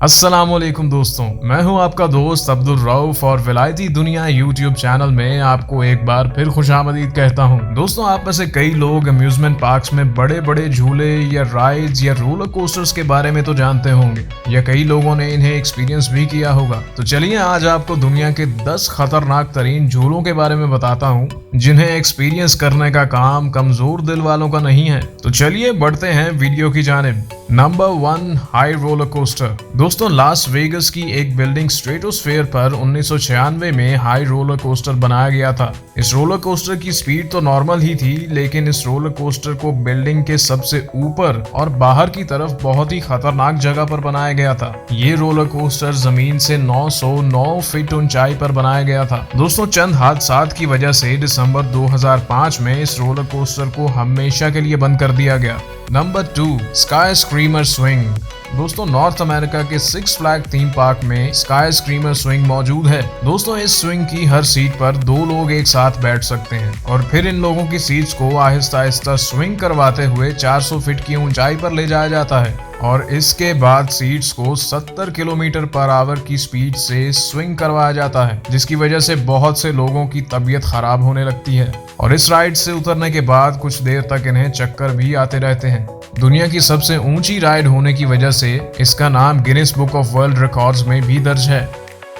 अस्सलामुअलैकुम दोस्तों, मैं हूं आपका दोस्त अब्दुल रऊफ और विलायती दुनिया यूट्यूब चैनल में आपको एक बार फिर खुशामदीद कहता हूं। दोस्तों, आप में से कई लोग अम्यूजमेंट पार्क्स में बड़े बड़े झूले या राइड्स या रोलर कोस्टर्स के बारे में तो जानते होंगे या कई लोगों ने इन्हें एक्सपीरियंस भी किया होगा। तो चलिए आज आपको दुनिया के 10 खतरनाक तरीन झूलों के बारे में बताता हूँ जिन्हें एक्सपीरियंस करने का काम कमजोर दिल वालों का नहीं है। तो चलिए बढ़ते हैं वीडियो की जानिब। Number 1, high roller coaster. दोस्तों, लास वेगस की एक बिल्डिंग स्ट्रेटोस्फेयर पर 1996 में हाई रोलर कोस्टर बनाया गया था। इस रोलर कोस्टर की स्पीड तो नॉर्मल ही थी, लेकिन इस रोलर कोस्टर को बिल्डिंग के सबसे ऊपर और बाहर की तरफ बहुत ही खतरनाक जगह पर बनाया गया था। ये रोलर कोस्टर जमीन से 909 फीट ऊंचाई पर बनाया गया था। दोस्तों, चंद हादसात की वजह से दिसंबर 2005 में इस रोलर कोस्टर को हमेशा के लिए बंद कर दिया गया। Number 2, sky screamer swing. दोस्तों, नॉर्थ अमेरिका के सिक्स फ्लैग थीम पार्क में स्काई स्क्रीमर स्विंग मौजूद है। दोस्तों, इस स्विंग की हर सीट पर 2 लोग एक साथ बैठ सकते हैं और फिर इन लोगों की सीट्स को आहिस्ता आहिस्ता स्विंग करवाते हुए 400 फीट की ऊंचाई पर ले जाया जाता है और इसके बाद सीट्स को 70 किलोमीटर पर आवर की स्पीड से स्विंग करवाया जाता है, जिसकी वजह से बहुत से लोगों की तबीयत खराब होने लगती है और इस राइड से उतरने के बाद कुछ देर तक इन्हें चक्कर भी आते रहते हैं। दुनिया की सबसे ऊंची राइड होने की वजह से इसका नाम Guinness book of world records में भी दर्ज है।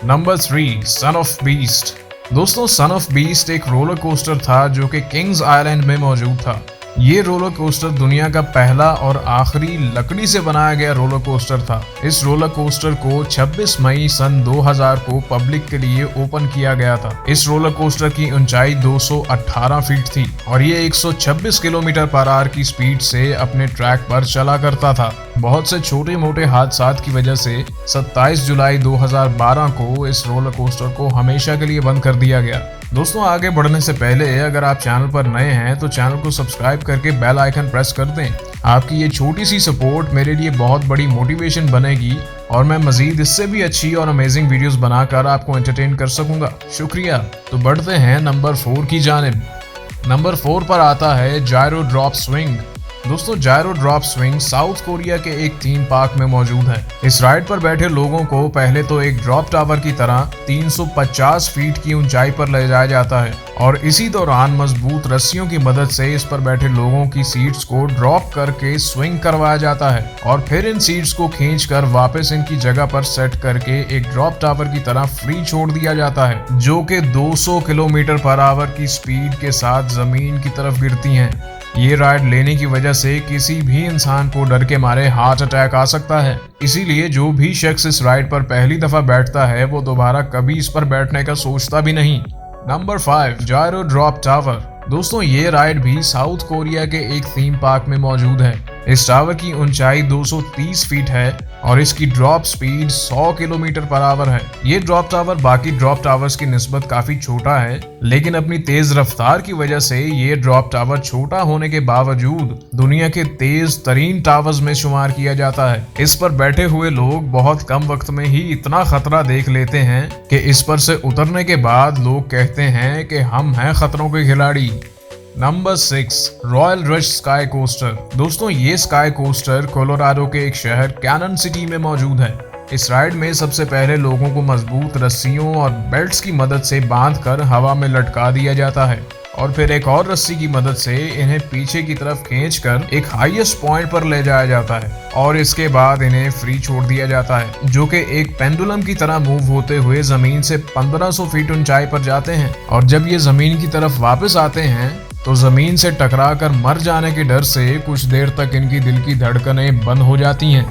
Number 3, son of beast. दोस्तों, सन ऑफ बीस्ट एक रोलर कोस्टर था जो कि किंग्स आइलैंड में मौजूद था। ये रोलर कोस्टर दुनिया का पहला और आखिरी लकड़ी से बनाया गया रोलर कोस्टर था। इस रोलर कोस्टर को 26 मई सन 2000 को पब्लिक के लिए ओपन किया गया था। इस रोलर कोस्टर की ऊंचाई 218 फीट थी और ये 126 किलोमीटर पर आवर की स्पीड से अपने ट्रैक पर चला करता था। बहुत से छोटे मोटे हादसात की वजह से 27 जुलाई 2012 को इस रोलर कोस्टर को हमेशा के लिए बंद कर दिया गया। दोस्तों, आगे बढ़ने से पहले अगर आप चैनल पर नए हैं तो चैनल को सब्सक्राइब करके बेल आइकन प्रेस कर दें। आपकी ये छोटी सी सपोर्ट मेरे लिए बहुत बड़ी मोटिवेशन बनेगी और मैं मजीद इससे भी अच्छी और अमेजिंग वीडियोस बनाकर आपको एंटरटेन कर सकूंगा। शुक्रिया। तो बढ़ते हैं नंबर 4 की जानिब। नंबर 4 पर आता है जायरो ड्रॉप स्विंग। दोस्तों, जायरो ड्रॉप स्विंग साउथ कोरिया के एक थीम पार्क में मौजूद है। इस राइड पर बैठे लोगों को पहले तो एक ड्रॉप टावर की तरह 350 फीट की ऊंचाई पर ले जाया जाता है और इसी दौरान मजबूत रस्सियों की मदद से इस पर बैठे लोगों की सीट्स को ड्रॉप करके स्विंग करवाया जाता है और फिर इन सीट्स को खींचकर वापस इनकी जगह पर सेट करके एक ड्रॉप टावर की तरह फ्री छोड़ दिया जाता है, जो कि 200 किलोमीटर पर आवर की स्पीड के साथ जमीन की तरफ गिरती हैं। ये राइड लेने की वजह से किसी भी इंसान को डर के मारे हार्ट अटैक आ सकता है, इसीलिए जो भी शख्स इस राइड पर पहली दफा बैठता है वो दोबारा कभी इस पर बैठने का सोचता भी नहीं। Number 5, gyro drop tower. दोस्तों, ये राइड भी साउथ कोरिया के एक थीम पार्क में मौजूद है। इस टावर की ऊंचाई 230 फीट है और इसकी drop speed 100 kilometre per hour है। ये ड्रॉप टावर बाकी ड्रॉप टावर्स की निस्बत काफी छोटा है, लेकिन अपनी तेज रफ्तार की वजह से ये ड्रॉप टावर छोटा होने के बावजूद दुनिया के तेज तरीन टावर्स में शुमार किया जाता है। इस पर बैठे हुए लोग बहुत कम वक्त में ही इतना खतरा देख लेते हैं कि इस पर से उतरने के बाद लोग कहते हैं कि हम हैं खतरों के खिलाड़ी। Number 6, royal rush sky coaster. दोस्तों, ये स्काई कोस्टर कोलोराडो के एक शहर कैनन सिटी में मौजूद है। इस राइड में सबसे पहले लोगों को मजबूत रस्सियों और बेल्ट्स की मदद से बांधकर हवा में लटका दिया जाता है और फिर एक और रस्सी की मदद से इन्हें पीछे की तरफ खींचकर एक हाईएस्ट पॉइंट पर ले जाया जाता है और इसके बाद इन्हें फ्री छोड़ दिया जाता है, जो कि एक पेंडुलम की तरह मूव होते हुए जमीन से 1500 फीट ऊंचाई पर जाते हैं और जब ये जमीन की तरफ वापस आते हैं तो जमीन से टकराकर मर जाने के डर से कुछ देर तक इनकी दिल की धड़कनें बंद हो जाती हैं।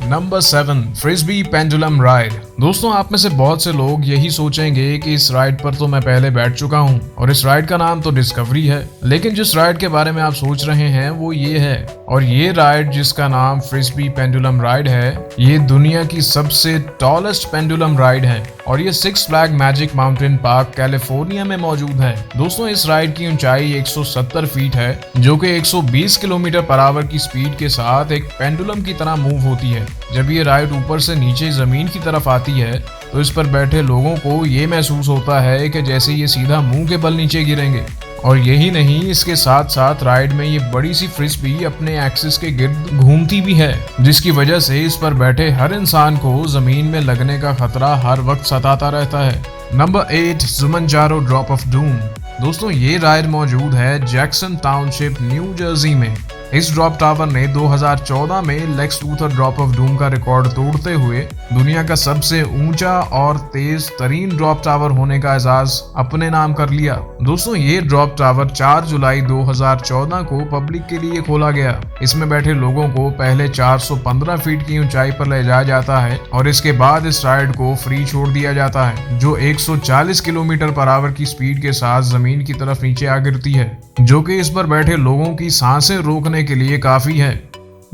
Number 7, frisbee pendulum ride. दोस्तों, आप में से बहुत से लोग यही सोचेंगे कि इस राइड पर तो मैं पहले बैठ चुका हूं और इस राइड का नाम तो डिस्कवरी है, लेकिन जिस राइड के बारे में आप सोच रहे हैं वो ये है। और ये राइड जिसका नाम फ्रिस्बी पेंडुलम राइड है, ये दुनिया की सबसे टॉलेस्ट पेंडुलम राइड है और ये six flag magic mountain park California में मौजूद है। दोस्तों, इस राइड की ऊंचाई 170 फीट है, जो कि 120 किलोमीटर पर आवर की स्पीड के साथ एक पेंडुलम की तरह मूव होती है। जब ये राइड ऊपर से नीचे जमीन की तरफ आती है तो इस पर बैठे लोगों को ये महसूस होता है कि जैसे ये सीधा मुंह के बल नीचे गिरेंगे। और यही नहीं, इसके साथ साथ राइड में ये बड़ी सी फ्रिस्बी अपने एक्सिस के गिर्द घूमती भी है, जिसकी वजह से इस पर बैठे हर इंसान को जमीन में लगने का खतरा हर वक्त सताता रहता है। Number 8, Zumanjaro drop of doom. दोस्तों ये राइड मौजूद है जैक्सन टाउनशिप, न्यू जर्सी में। इस ड्रॉप टावर ने 2014 में Lex Luthor drop of Doom का रिकॉर्ड तोड़ते हुए दुनिया का सबसे ऊंचा और तेज तरीन ड्रॉप टावर होने का एजाज अपने नाम कर लिया। दोस्तों ये ड्रॉप टावर 4 जुलाई 2014 को पब्लिक के लिए खोला गया। इसमें बैठे लोगों को पहले 415 फीट की ऊंचाई पर ले जाया जाता है और इसके बाद इस राइड को फ्री छोड़ दिया जाता है, जो 140 किलोमीटर पर आवर की स्पीड के साथ जमीन की तरफ नीचे आ गिरती है, जो कि इस पर बैठे लोगों की सांसें रोकने के लिए काफी है।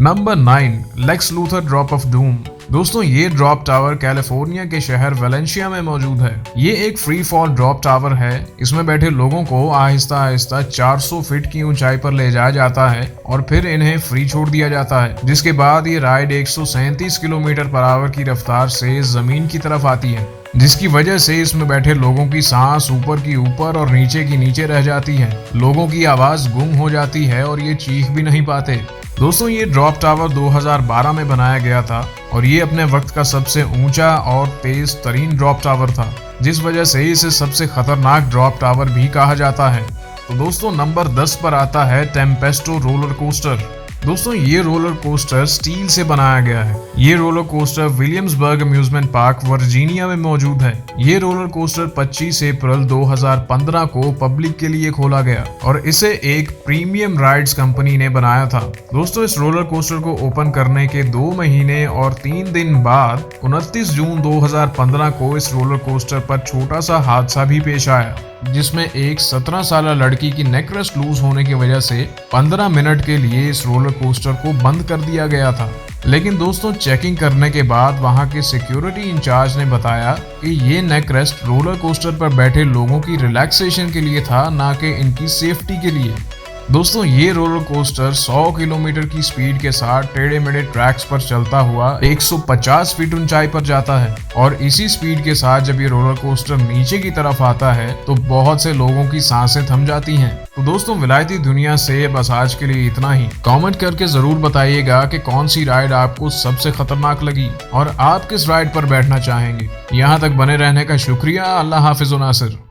Number 9, Lex Luthor drop of doom. दोस्तों ये ड्रॉप टावर कैलिफोर्निया के शहर वेलेंशिया में मौजूद है। ये एक फ्री फॉल ड्रॉप टावर है। इसमें बैठे लोगों को आहिस्ता आहिस्ता 400 फीट की ऊंचाई पर ले जाया जाता है और फिर इन्हें फ्री छोड़ दिया जाता है, जिसके बाद ये राइड 137 किलोमीटर पर आवर की रफ्तार से जमीन की तरफ आती है, जिसकी वजह से इसमें बैठे लोगों की सांस ऊपर की ऊपर और नीचे की नीचे रह जाती है। लोगों की आवाज गुम हो जाती है और ये चीख भी नहीं पाते। दोस्तों ये ड्रॉप टावर 2012 में बनाया गया था और ये अपने वक्त का सबसे ऊंचा और तेज तरीन ड्रॉप टावर था, जिस वजह से इसे सबसे खतरनाक ड्रॉप टावर भी कहा जाता है। तो दोस्तों नंबर 10 पर आता है टेम्पेस्टो रोलर कोस्टर। दोस्तों ये रोलर कोस्टर स्टील से बनाया गया है। ये roller coaster Williamsburg amusement park Virginia में मौजूद है। ये रोलर कोस्टर 25 अप्रैल 2015 को पब्लिक के लिए खोला गया और इसे एक प्रीमियम राइड्स कंपनी ने बनाया था। दोस्तों इस रोलर कोस्टर को ओपन करने के 2 महीने और 3 दिन बाद 29 जून 2015 को इस रोलर कोस्टर पर छोटा सा हादसा भी पेश आया, जिसमें एक 17 साल लड़की की नेक रेस्ट लूज होने की वजह से 15 मिनट के लिए इस रोलर कोस्टर को बंद कर दिया गया था। लेकिन दोस्तों चेकिंग करने के बाद वहां के सिक्योरिटी इंचार्ज ने बताया कि ये नेक रेस्ट रोलर कोस्टर पर बैठे लोगों की रिलैक्सेशन के लिए था, ना कि इनकी सेफ्टी के लिए। दोस्तों ये रोलर कोस्टर 100 किलोमीटर की स्पीड के साथ टेढ़े मेढ़े ट्रैक्स पर चलता हुआ 150 फीट ऊंचाई पर जाता है और इसी स्पीड के साथ जब ये रोलर कोस्टर नीचे की तरफ आता है तो बहुत से लोगों की सांसें थम जाती हैं। तो दोस्तों विलायती दुनिया से बस आज के लिए इतना ही। कमेंट करके जरूर बताइएगा कि कौन सी राइड आपको सबसे खतरनाक लगी और आप किस राइड पर बैठना चाहेंगे। यहाँ तक बने रहने का शुक्रिया। अल्लाह हाफिज़ नासिर।